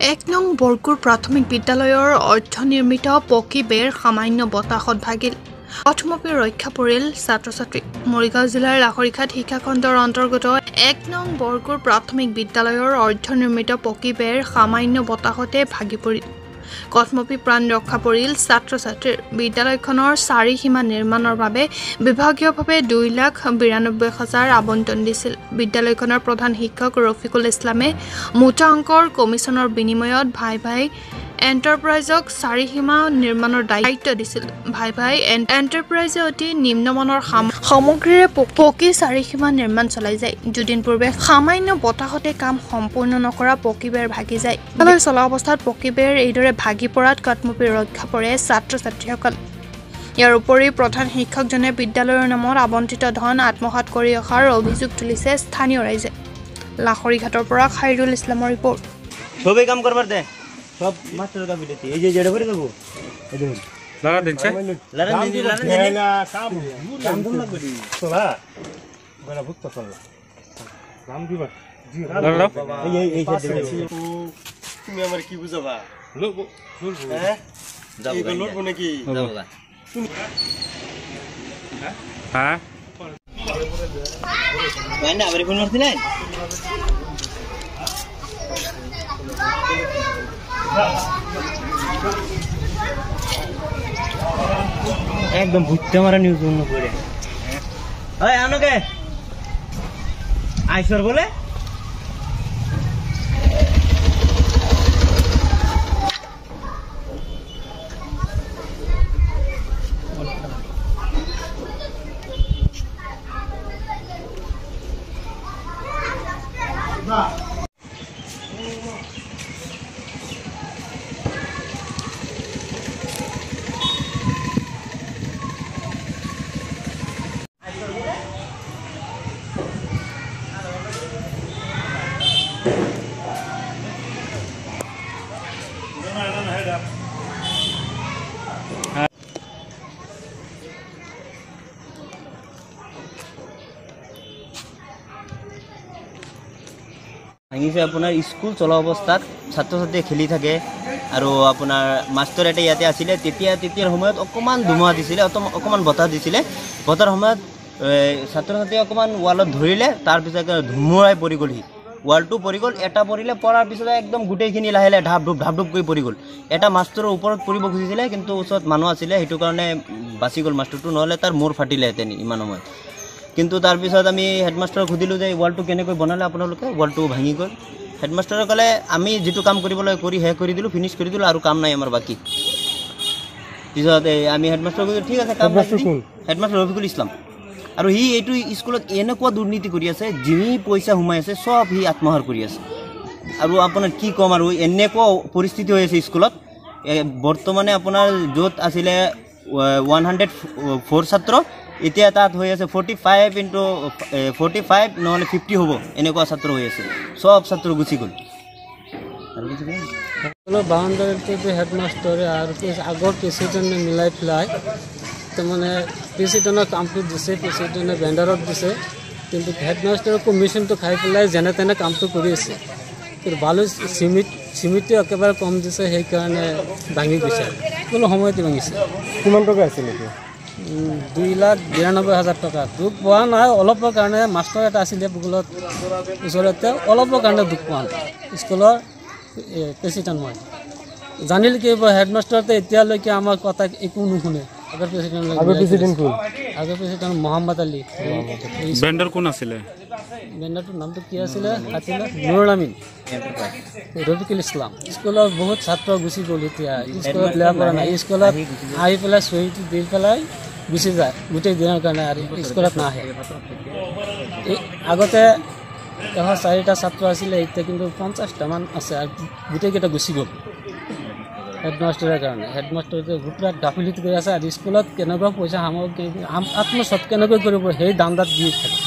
1 নং বৰগুৰ প্ৰাথমিক বিদ্যালয়ৰ অৰ্ধনিৰ্মিত পকী বেৰ সামান্য বতাহত ভাগিল। অথমপি ৰক্ষা পৰিল ছাত্ৰ-ছাত্ৰী। মৰিগাঁও জিলাৰ লাহৰিঘাট শিক্ষাখণ্ডৰ অন্তৰ্গত 1 নং বৰগুৰ প্ৰাথমিক বিদ্যালয়ৰ অৰ্ধনিৰ্মিত পকী বেৰ সামান্য বতাহতে ভাগি পৰিল। কথমপি প্ৰাণ ৰক্ষা পৰিল ছাত্ৰ-ছাত্ৰীৰ। বিদ্যালয়খনৰ চাৰিসীমা নিৰ্মাণৰ বাবে বিভাগীয়ভাৱে 2,92,000 আবণ্টন দিছিল। বিদ্যালয়খনৰ প্ৰধান শিক্ষক ৰফিকুল ইছলামে মুঠা অংকৰ কমিছনৰ বিনিময়ত ভাই ভাই এণ্টাৰপ্ৰাইজক চাৰিসীমা নিৰ্মাণৰ দায়িত্ব দিছিল। ভাই ভাই এণ্টাৰপ্ৰাইজে অতি নিম্নমানৰ সামগ্ৰীৰে পকী চাৰিসীমা নিৰ্মাণ চলাই যায়। দুদিন পূৰ্বে সামান্য বতাহতে কাম সম্পূৰ্ণ নকৰা পকী বেৰ ভাগি যায়। বিদ্যালয় চলা অৱস্থাত পকী বেৰ এইদৰে ভাগি পৰাত কথমপি ৰক্ষা পৰে ছাত্ৰ-ছাত্ৰীসকল। ইয়াৰ উপৰি প্ৰধান শিক্ষকজনে বিদ্যালয়ৰ নামত আবণ্টিত ধন আত্মসাৎ কৰি অহাৰ অভিযোগ তুলিছে স্থানীয় ৰাইজে। লাহৰিঘাটৰ পৰা খাইৰুল ইছলামৰ ৰিপৰ্ট। সবাই কাম করবার দে সব মাস্টার কাম দিতে এই যে জেডা করে দেব এই দেখুন লাগা দিনছে লাগা না কাম দম লাগবে চলা বড় ভুক্ত চলা নাম দিবা জি লাগা এই যে তুমি আমার কি বুঝাবা লব হ্যাঁ যাবো এই লড়বো নাকি যাবো তুমি হ্যাঁ বাইনা আবার ফোন করছিলেন একদম ভুট্টা মারা নিউজ অন্য করে ওই আনোকে আইসর বলে ভাঙিছে আপোনাৰ স্কুল চলা অৱস্থাত ছাত্ৰ-ছাত্ৰীয়ে খেলি থাকে আৰু আপোনাৰ মাষ্টৰ এটা ইয়াতে আছিলে তেতিয়াৰ সময়ত অকণমান ধুমুহা দিছিলে অকণমান বতাহ দিছিলে বতাহৰ সময়ত ছাত্ৰ-ছাত্ৰীয়ে অকণমান ৱালত ধৰিলে তাৰপিছত ধুমুহাই পৰি গ'লহি ৱালটো পৰি গ'ল এটা পৰিলে পৰাৰ পিছত একদম গোটেইখিনি লাহে লাহে ঢাপ ঢুপ কৰি পৰি গ'ল এটা মাষ্টৰৰ ওপৰত পৰিব খুজিছিলে কিন্তু ওচৰত মানুহ আছিলে সেইটো কাৰণে বাচি গ'ল মাষ্টৰটো নহ'লে তাৰ মূৰ ফাটিলেহেঁতেন ইমান সময়ত কিন্তু তাৰপিছত আমি হেডমাষ্টাৰক সুধিলোঁ যে ৱালটো কেনেকৈ বনালে আপোনালোকে ৱালটো ভাঙি গ'ল হেডমাষ্টাৰে ক'লে আমি যিটো কাম কৰিবলৈ শেষ কৰি দিলোঁ ফিনিছ কৰি দিলোঁ আৰু কাম নাই আমাৰ বাকী পিছত আমি হেডমাষ্টাৰক কৈছোঁ ঠিক আছে কাম হেডমাষ্টাৰ ৰফিকুল ইছলাম আৰু সি এইটো স্কুলত এনেকুৱা দুৰ্নীতি কৰি আছে যি পইচা সোমাই আছে চব সি আত্মসাৰ কৰি আছে আৰু আপোনাৰ কি ক'ম আৰু এনেকুৱা পৰিস্থিতি হৈ আছে স্কুলত বৰ্তমানে আপোনাৰ য'ত আছিলে 104 ছাত্ৰ এতিয়া তাত হৈ আছে 45 নহ'লে 50 হ'ব এনেকুৱা ছাত্ৰ হৈ আছে সব ছাত্ৰ গুচি গ'ল বাউণ্ডাৰীটো হেডমাষ্টৰে আৰু আগৰ প্ৰেচিডেণ্টে মিলাই পেলাই তাৰমানে প্ৰেচিডেণ্টৰ কামটো দিছে প্ৰেচিডেণ্টে ভেণ্ডাৰক দিছে কিন্তু হেডমাষ্টাৰৰ কমিশ্যনটো খাই পেলাই যেনে তেনে কামটো কৰি আছে কিন্তু বালু চিমিটো একেবাৰে কম দিছে সেইকাৰণে ভাঙি গৈছে কোনো সময়তে ভাঙিছে কিমান টকা আছিল নেকি 2,92,000 টকা দুখ পোৱা নাই অলপৰ কাৰণে মাষ্টৰ এটা আছিলে ভূগোলত ওচৰতে অলপৰ কাৰণে দুখ পোৱা নাই স্কুলৰ প্ৰেচিডেণ্ট মই জানিল কি হেডমাষ্টাৰতে এতিয়ালৈকে আমাৰ কথা একো নুশুনে আগৰ প্ৰেচিডেণ্ট মহম্মদ আলী ভেণ্ডাৰ কোন আছিলে ভেণ্ডাৰটোৰ নামটো কি আছিলে নুৰুল আমিন ৰফিকুল ইছলাম স্কুলত বহুত ছাত্ৰ গুচি গ'ল এতিয়া স্কুলত বেয়া কৰা নাই স্কুলত আহি পেলাই চহীটো দি পেলাই গুচি যায় গোটেই দিনৰ কাৰণে আৰু স্কুলত নাহে আগতে 104টা ছাত্ৰ আছিলে এতিয়া কিন্তু 50টামান আছে আৰু গোটেইকেইটা গুচি গ'ল হেডমাষ্টাৰৰ কাৰণে হেডমাষ্টাৰটো গোটেই গাফিলতি কৰি আছে আৰু স্কুলত কেনেকুৱা পইচা সামগ্ৰী আত্মসাৎ কেনেকৈ কৰিব সেই দাণ্ডাত দি থাকে